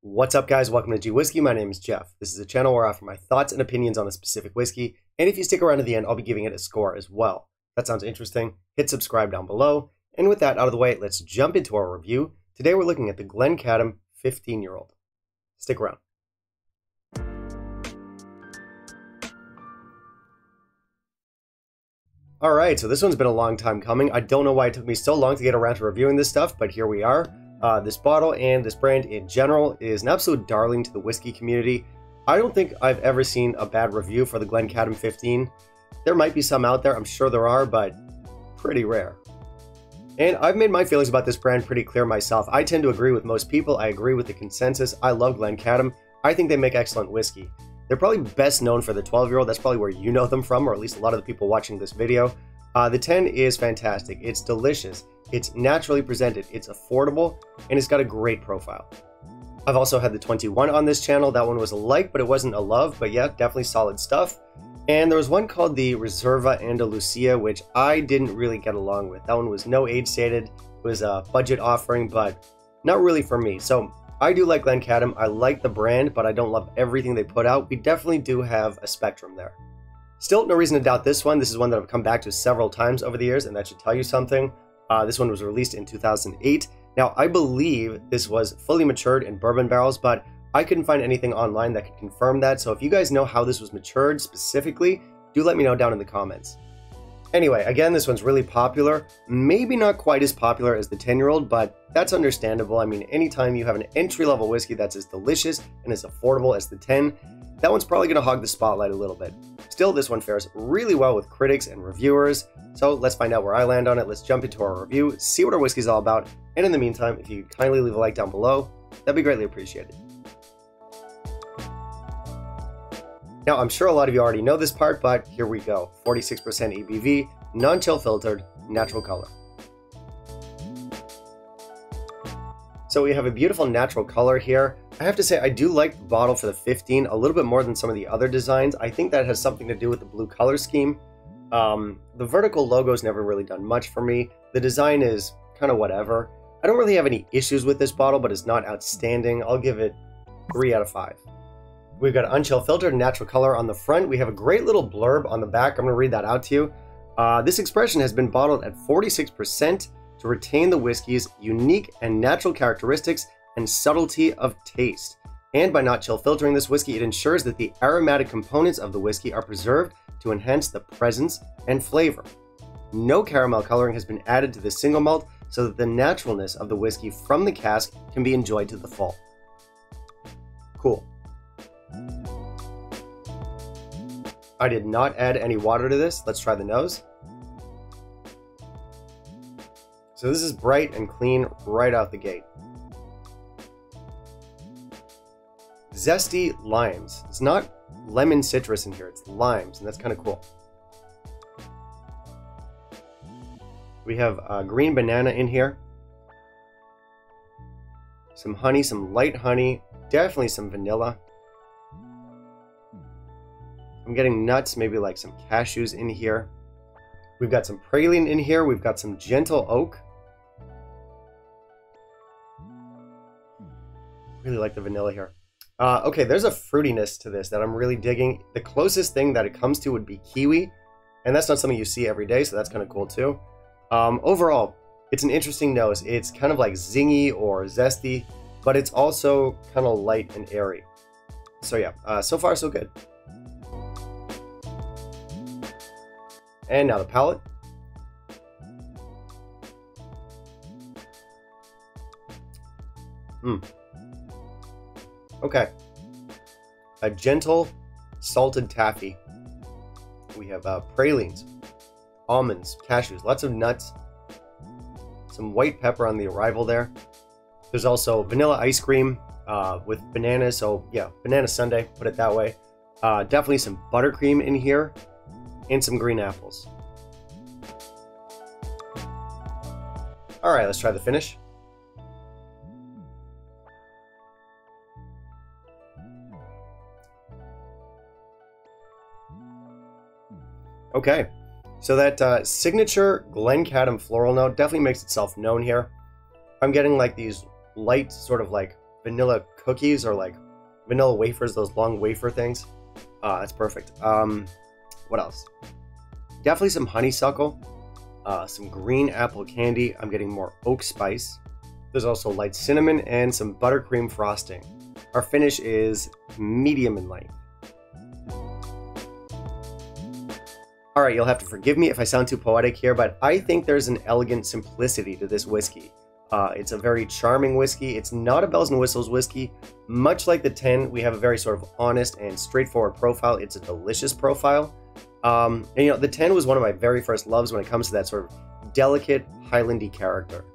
What's up, guys? Welcome to Gwhisky. My name is Jeff. This is a channel where I offer my thoughts and opinions on a specific whiskey, and if you stick around to the end, I'll be giving it a score as well. If that sounds interesting, hit subscribe down below. And with that out of the way, let's jump into our review. Today we're looking at the Glencadam 15-year-old. Stick around. Alright, so this one's been a long time coming. I don't know why it took me so long to get around to reviewing this stuff, but here we are. This bottle and this brand in general is an absolute darling to the whiskey community. I don't think I've ever seen a bad review for the Glencadam 15. There might be some out there, I'm sure there are, but pretty rare. And I've made my feelings about this brand pretty clear myself. I tend to agree with most people. I agree with the consensus. I love Glencadam. I think they make excellent whiskey. They're probably best known for the 12-year-old. That's probably where you know them from, or at least a lot of the people watching this video. The 10 is fantastic. It's delicious. It's naturally presented, it's affordable, and it's got a great profile. I've also had the 21 on this channel. That one was a like, but it wasn't a love, but yeah, definitely solid stuff. And there was one called the Reserva Andalucia, which I didn't really get along with. That one was no age stated. It was a budget offering, but not really for me. So I do like Glencadam. I like the brand, but I don't love everything they put out. We definitely do have a spectrum there. Still, no reason to doubt this one. This is one that I've come back to several times over the years, and that should tell you something. This one was released in 2008. Now, I believe this was fully matured in bourbon barrels, but I couldn't find anything online that could confirm that. So if you guys know how this was matured specifically, do let me know down in the comments. Anyway, again, this one's really popular. Maybe not quite as popular as the 10-year-old, but that's understandable. I mean, anytime you have an entry-level whiskey that's as delicious and as affordable as the 10, that one's probably going to hog the spotlight a little bit. Still, this one fares really well with critics and reviewers. So let's find out where I land on it. Let's jump into our review, see what our whiskey's all about. And in the meantime, if you could kindly leave a like down below, that'd be greatly appreciated. Now, I'm sure a lot of you already know this part, but here we go. 46% ABV, non-chill filtered, natural color. So we have a beautiful natural color here. I have to say, I do like the bottle for the 15 a little bit more than some of the other designs. I think that has something to do with the blue color scheme. The vertical logo's never really done much for me. The design is kind of whatever. I don't really have any issues with this bottle, but it's not outstanding. I'll give it 3 out of 5. We've got unchill filtered natural color on the front. We have a great little blurb on the back. I'm going to read that out to you. This expression has been bottled at 46% to retain the whiskey's unique and natural characteristics and subtlety of taste. And by not chill filtering this whiskey, it ensures that the aromatic components of the whiskey are preserved to enhance the presence and flavor. No caramel coloring has been added to the single malt, so that the naturalness of the whiskey from the cask can be enjoyed to the full. Cool. I did not add any water to this. Let's try the nose. So this is bright and clean right out the gate. Zesty limes. It's not lemon citrus in here, it's limes, and that's kind of cool. We have green banana in here. Some honey, some light honey, definitely some vanilla. I'm getting nuts, maybe like some cashews in here. We've got some praline in here. We've got some gentle oak. Really like the vanilla here. Okay, there's a fruitiness to this that I'm really digging. The closest thing that it comes to would be kiwi, and that's not something you see every day, so that's kind of cool too. Overall, it's an interesting nose. It's kind of like zingy or zesty, but it's also kind of light and airy. So yeah, so far so good. And now the palate. Okay. A gentle salted taffy. We have pralines, almonds, cashews, lots of nuts, some white pepper on the arrival there. There's also vanilla ice cream with bananas, so yeah, banana sundae, put it that way. Definitely some buttercream in here and some green apples. All right, let's try the finish. Okay, so that signature Glencadam floral note definitely makes itself known here. I'm getting like these light sort of like vanilla cookies or like vanilla wafers, those long wafer things. That's perfect. What else? Definitely some honeysuckle, some green apple candy. I'm getting more oak spice. There's also light cinnamon and some buttercream frosting. Our finish is medium in length. Alright, you'll have to forgive me if I sound too poetic here, but I think there's an elegant simplicity to this whiskey. It's a very charming whiskey. It's not a bells and whistles whiskey. Much like the 10, we have a very sort of honest and straightforward profile. It's a delicious profile. And you know, the 10 was one of my very first loves when it comes to that sort of delicate Highlandy character.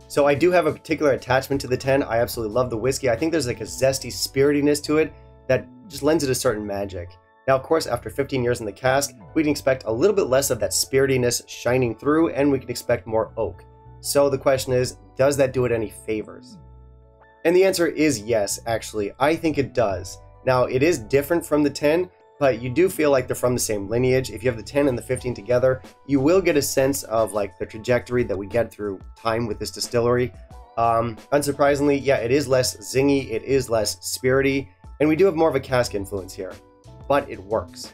So I do have a particular attachment to the 10. I absolutely love the whiskey. I think there's like a zesty spiritiness to it that just lends it a certain magic. Now, of course, after 15 years in the cask, we can expect a little bit less of that spiritiness shining through, and we can expect more oak. So the question is, does that do it any favors? And the answer is yes, actually. I think it does. Now, it is different from the 10, but you do feel like they're from the same lineage. If you have the 10 and the 15 together, you will get a sense of like the trajectory that we get through time with this distillery. Unsurprisingly, yeah, it is less zingy, it is less spirity, and we do have more of a cask influence here. But it works.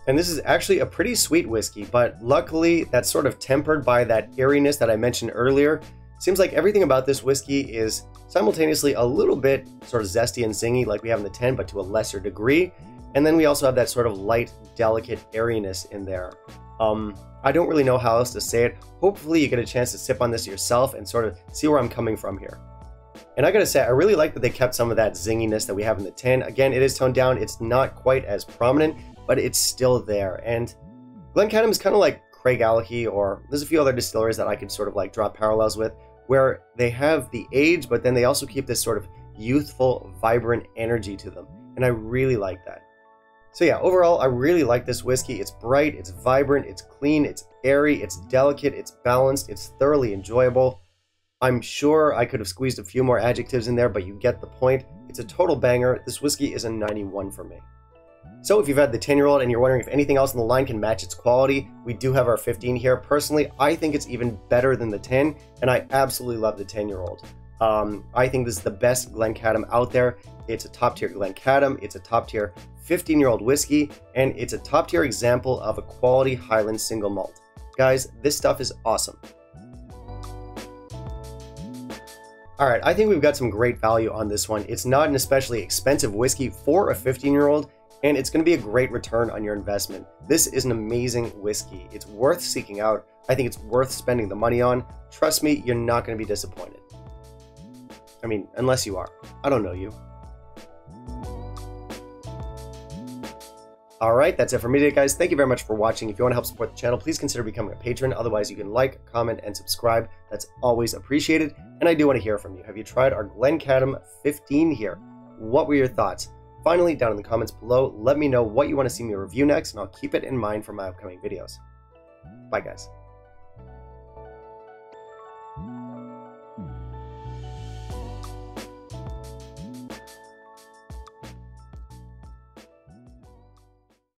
And this is actually a pretty sweet whiskey, but luckily that's sort of tempered by that airiness that I mentioned earlier. Seems like everything about this whiskey is simultaneously a little bit sort of zesty and zingy like we have in the 10, but to a lesser degree. And then we also have that sort of light, delicate airiness in there. I don't really know how else to say it. Hopefully you get a chance to sip on this yourself and sort of see where I'm coming from here. And I gotta say, I really like that they kept some of that zinginess that we have in the 10. Again, it is toned down. It's not quite as prominent, but it's still there. And Glencadam is kind of like Craigellachie, or there's a few other distilleries that I could sort of like draw parallels with, where they have the age, but then they also keep this sort of youthful, vibrant energy to them. And I really like that. So yeah, overall, I really like this whiskey. It's bright, it's vibrant, it's clean, it's airy, it's delicate, it's balanced, it's thoroughly enjoyable. I'm sure I could have squeezed a few more adjectives in there, but you get the point. It's a total banger. This whiskey is a 91 for me. So if you've had the 10-year-old and you're wondering if anything else in the line can match its quality, we do have our 15 here. Personally, I think it's even better than the 10, and I absolutely love the 10-year-old. I think this is the best Glencadam out there. It's a top-tier Glencadam, it's a top-tier 15-year-old whiskey, and it's a top-tier example of a quality Highland single malt. Guys, this stuff is awesome. Alright, I think we've got some great value on this one. It's not an especially expensive whiskey for a 15-year-old, and it's going to be a great return on your investment. This is an amazing whiskey. It's worth seeking out. I think it's worth spending the money on. Trust me, you're not going to be disappointed. I mean, unless you are. I don't know you. Alright, that's it for me today, guys. Thank you very much for watching. If you want to help support the channel, please consider becoming a patron. Otherwise, you can like, comment, and subscribe. That's always appreciated. And I do want to hear from you. Have you tried our Glencadam 15 here? What were your thoughts? Finally, down in the comments below, let me know what you want to see me review next, and I'll keep it in mind for my upcoming videos. Bye, guys.